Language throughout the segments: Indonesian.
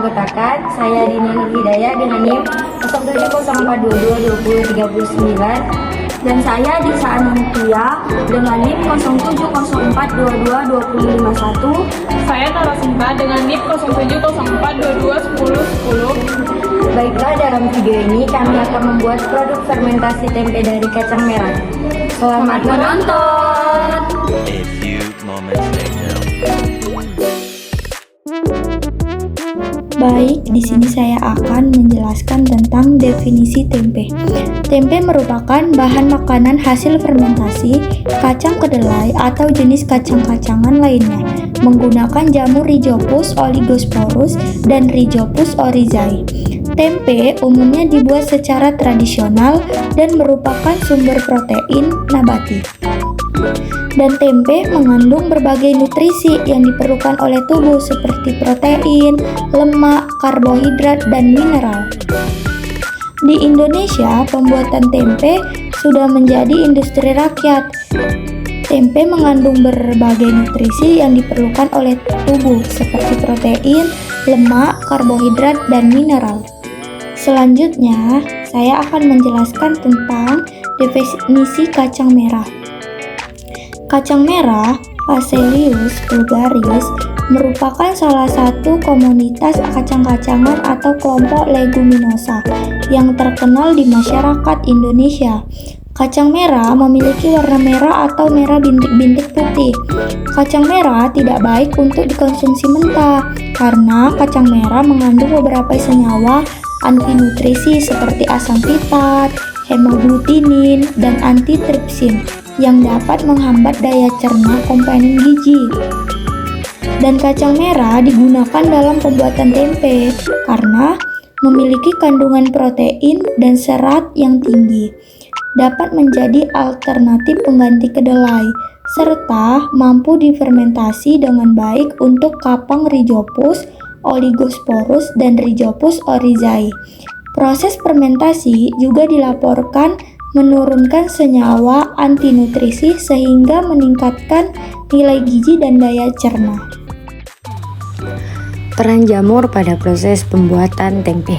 beranggotakan saya Dina Nur Hidayah dengan NIM 0704222039 dan saya Disa Anantia dengan NIM 0704222051. Saya Narasimha dengan NIM 0704221010. Baiklah, dalam video ini kami akan membuat produk fermentasi tempe dari kacang merah. Selamat menonton. A few moments later. Baik, di sini saya akan menjelaskan tentang definisi tempe. Tempe merupakan bahan makanan hasil fermentasi kacang kedelai atau jenis kacang-kacangan lainnya menggunakan jamur Rhizopus oligosporus dan Rhizopus oryzae. Tempe umumnya dibuat secara tradisional dan merupakan sumber protein nabati. Dan tempe mengandung berbagai nutrisi yang diperlukan oleh tubuh seperti protein, lemak, karbohidrat, dan mineral. Di Indonesia, pembuatan tempe sudah menjadi industri rakyat. Tempe mengandung berbagai nutrisi yang diperlukan oleh tubuh seperti protein, lemak, karbohidrat, dan mineral. Selanjutnya, saya akan menjelaskan tentang definisi kacang merah. Kacang merah, Phaceolus vulgaris, merupakan salah satu komunitas kacang-kacangan atau kelompok leguminosa yang terkenal di masyarakat Indonesia. Kacang merah memiliki warna merah atau merah bintik-bintik putih. Kacang merah tidak baik untuk dikonsumsi mentah karena kacang merah mengandung beberapa senyawa antinutrisi seperti asam pitat, hemoglutinin, dan antitripsin yang dapat menghambat daya cerna komponen gizi. Dan kacang merah digunakan dalam pembuatan tempe karena memiliki kandungan protein dan serat yang tinggi, dapat menjadi alternatif pengganti kedelai, serta mampu difermentasi dengan baik untuk kapang Rhizopus oligosporus dan Rhizopus oryzae. Proses fermentasi juga dilaporkan menurunkan senyawa antinutrisi sehingga meningkatkan nilai gizi dan daya cerna. Peran jamur pada proses pembuatan tempe.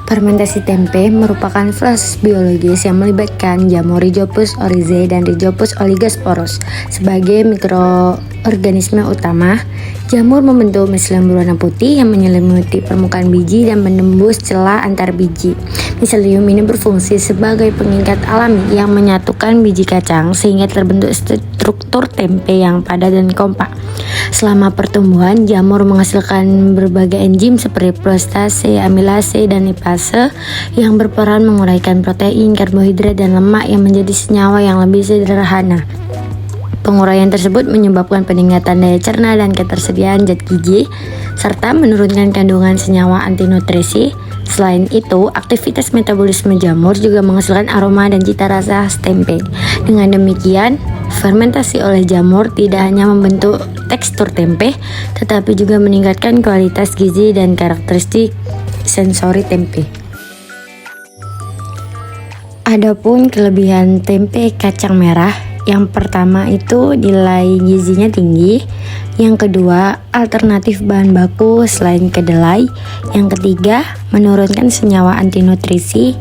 Fermentasi tempe merupakan proses biologis yang melibatkan jamur Rhizopus oryzae dan Rhizopus oligosporus sebagai mikroorganisme utama. Jamur membentuk miselium berwarna putih yang menyelimuti permukaan biji dan menembus celah antar biji. Miselium ini berfungsi sebagai pengikat alami yang menyatukan biji kacang sehingga terbentuk struktur tempe yang padat dan kompak. Selama pertumbuhan, jamur menghasilkan berbagai enzim seperti prostase, amilase, dan lipase yang berperan menguraikan protein, karbohidrat, dan lemak yang menjadi senyawa yang lebih sederhana. Penguraian tersebut menyebabkan peningkatan daya cerna dan ketersediaan zat gizi, serta menurunkan kandungan senyawa antinutrisi. Selain itu, aktivitas metabolisme jamur juga menghasilkan aroma dan cita rasa khas tempe. Dengan demikian, fermentasi oleh jamur tidak hanya membentuk tekstur tempe, tetapi juga meningkatkan kualitas gizi dan karakteristik sensori tempe. Adapun kelebihan tempe kacang merah, yang pertama itu nilai gizinya tinggi, yang kedua alternatif bahan baku selain kedelai, yang ketiga menurunkan senyawa antinutrisi,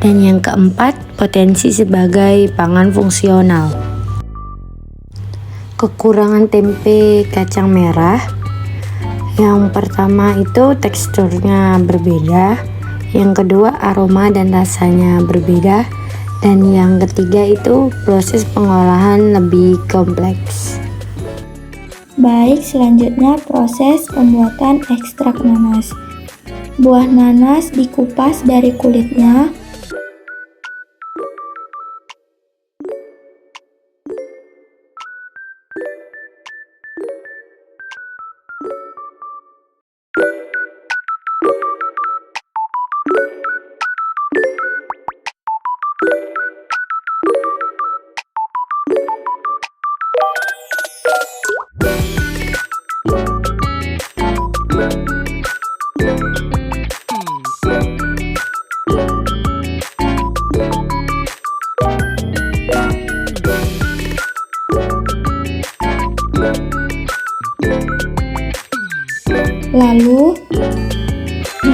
dan yang keempat potensi sebagai pangan fungsional. Kekurangan tempe kacang merah, yang pertama itu teksturnya berbeda, yang kedua aroma dan rasanya berbeda, dan yang ketiga itu proses pengolahan lebih kompleks. Baik, selanjutnya proses pembuatan ekstrak nanas. Buah nanas dikupas dari kulitnya, Lalu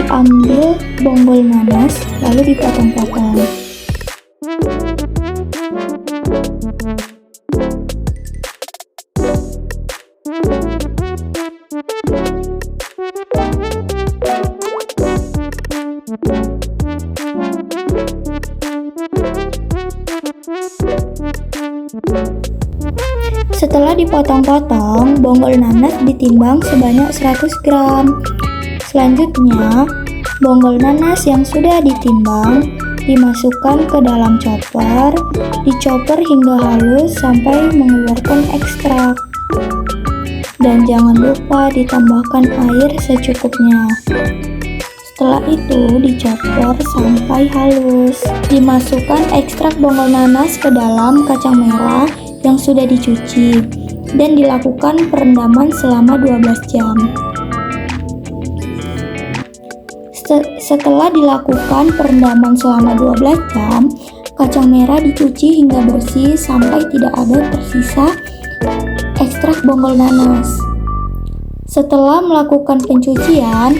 diambil bonggol nanas lalu dipotong-potong. Setelah dipotong-potong, bonggol nanas ditimbang sebanyak 100 gram. Selanjutnya, bonggol nanas yang sudah ditimbang dimasukkan ke dalam chopper, dichopper hingga halus sampai mengeluarkan ekstrak. Dan jangan lupa ditambahkan air secukupnya. Setelah itu dichopper sampai halus. Dimasukkan ekstrak bonggol nanas ke dalam kacang merah yang sudah dicuci dan dilakukan perendaman selama 12 jam. Setelah dilakukan perendaman selama 12 jam, kacang merah dicuci hingga bersih sampai tidak ada tersisa ekstrak bonggol nanas. Setelah melakukan pencucian,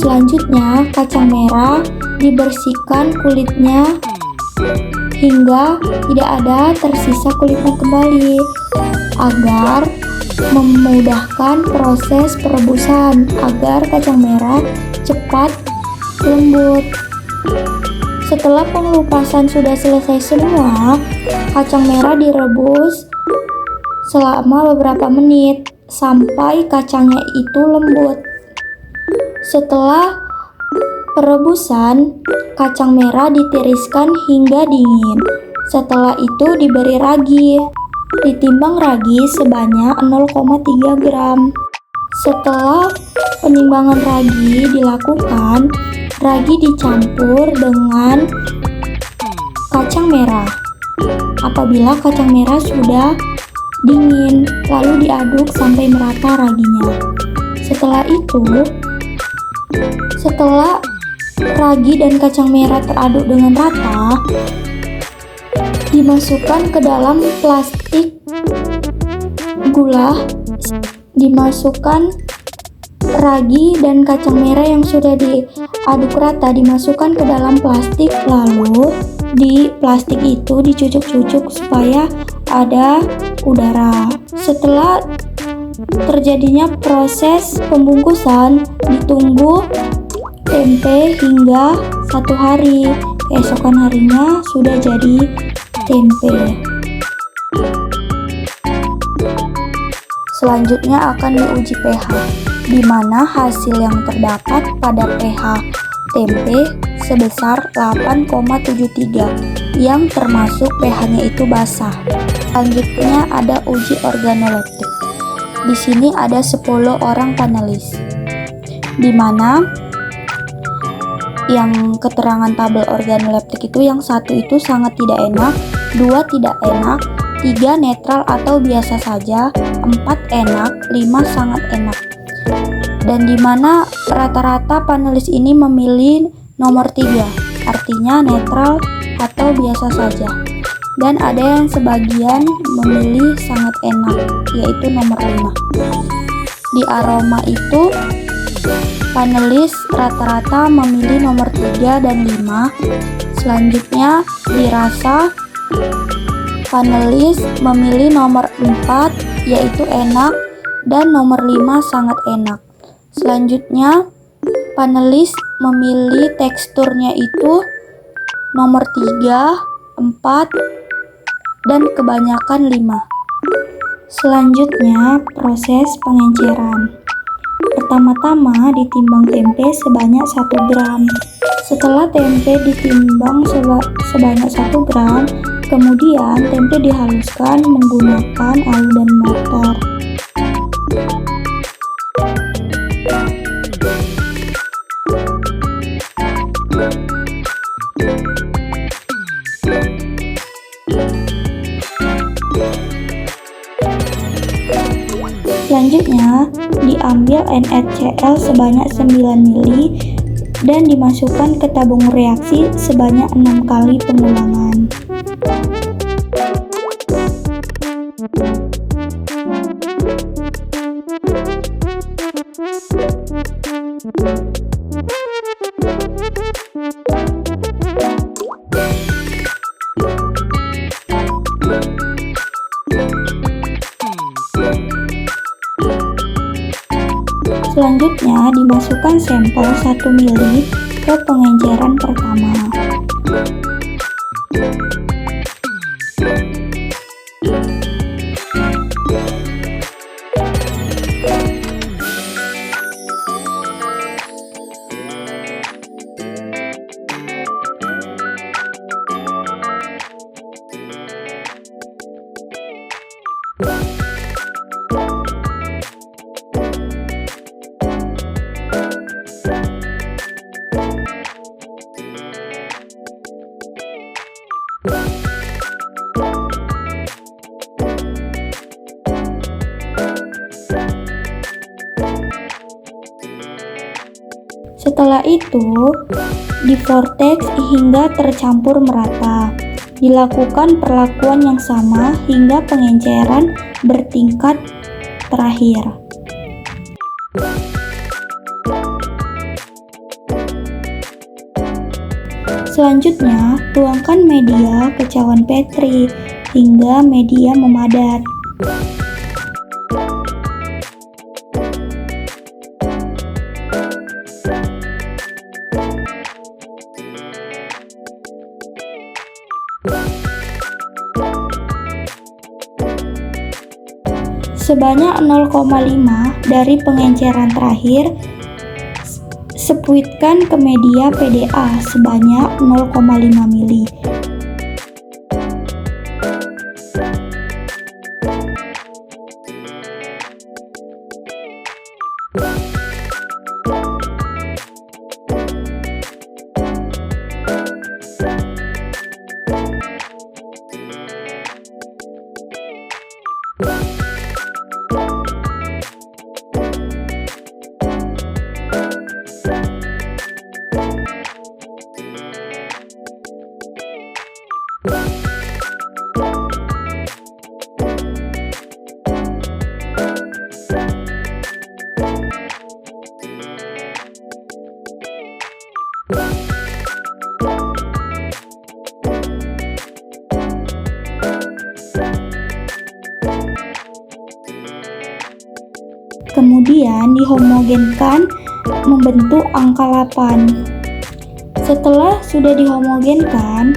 selanjutnya kacang merah dibersihkan kulitnya hingga tidak ada tersisa kulitnya kembali agar memudahkan proses perebusan agar kacang merah cepat lembut. Setelah pengelupasan sudah selesai semua, kacang merah direbus selama beberapa menit sampai kacangnya itu lembut. Setelah perebusan, kacang merah ditiriskan hingga dingin. Setelah itu diberi ragi. Ditimbang ragi sebanyak 0,3 gram. Setelah penimbangan ragi dilakukan, ragi dicampur dengan kacang merah. Apabila kacang merah sudah dingin, lalu diaduk sampai merata raginya. Setelah ragi dan kacang merah teraduk dengan rata, dimasukkan ke dalam plastik gula. Dimasukkan ragi dan kacang merah yang sudah diaduk rata dimasukkan ke dalam plastik, lalu di plastik itu dicucuk-cucuk supaya ada udara. Setelah terjadinya proses pembungkusan, ditunggu tempe hingga 1 hari. Keesokan harinya sudah jadi tempe. Selanjutnya akan diuji pH, di mana hasil yang terdapat pada pH tempe sebesar 8,73 yang termasuk pH-nya itu basah. Selanjutnya ada uji organoleptik. Di sini ada 10 orang panelis, di mana yang keterangan tabel organoleptik itu yang 1 itu sangat tidak enak, 2 tidak enak, 3 netral atau biasa saja, 4 enak, 5 sangat enak. Dan di mana rata-rata panelis ini memilih nomor 3, artinya netral atau biasa saja. Dan ada yang sebagian memilih sangat enak, yaitu nomor 5. Di aroma itu panelis rata-rata memilih nomor 3 dan 5. Selanjutnya di rasa, panelis memilih nomor 4 yaitu enak dan nomor 5 sangat enak. Selanjutnya panelis memilih teksturnya itu nomor 3, 4 dan kebanyakan 5. Selanjutnya proses pengenceran. Pertama-tama ditimbang tempe sebanyak 1 gram. Setelah tempe ditimbang sebanyak 1 gram, kemudian tempe dihaluskan menggunakan alu dan mortar. Selanjutnya, diambil NaCl sebanyak 9 ml dan dimasukkan ke tabung reaksi sebanyak 6 kali pengulangan. Selanjutnya dimasukkan sampel 1 mili ke pengenceran pertama. Setelah itu, di-vortex hingga tercampur merata. Dilakukan perlakuan yang sama hingga pengenceran bertingkat terakhir. Selanjutnya, tuangkan media ke cawan Petri hingga media memadat. Sebanyak 0,5 dari pengenceran terakhir, sepuitkan ke media PDA sebanyak 0,5 mili. Kemudian dihomogenkan membentuk angka 8. Setelah sudah dihomogenkan,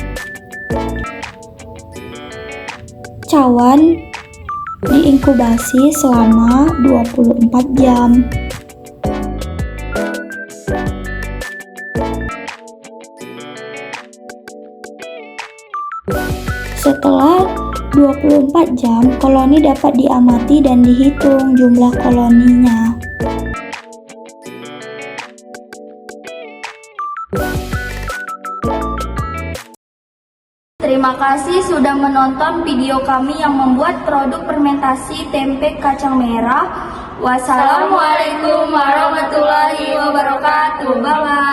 cawan diinkubasi selama 24 jam. Setelah 24 jam, koloni dapat diamati dan dihitung jumlah koloninya. Terima kasih sudah menonton video kami yang membuat produk fermentasi tempe kacang merah. Wassalamualaikum warahmatullahi wabarakatuh. Bye-bye.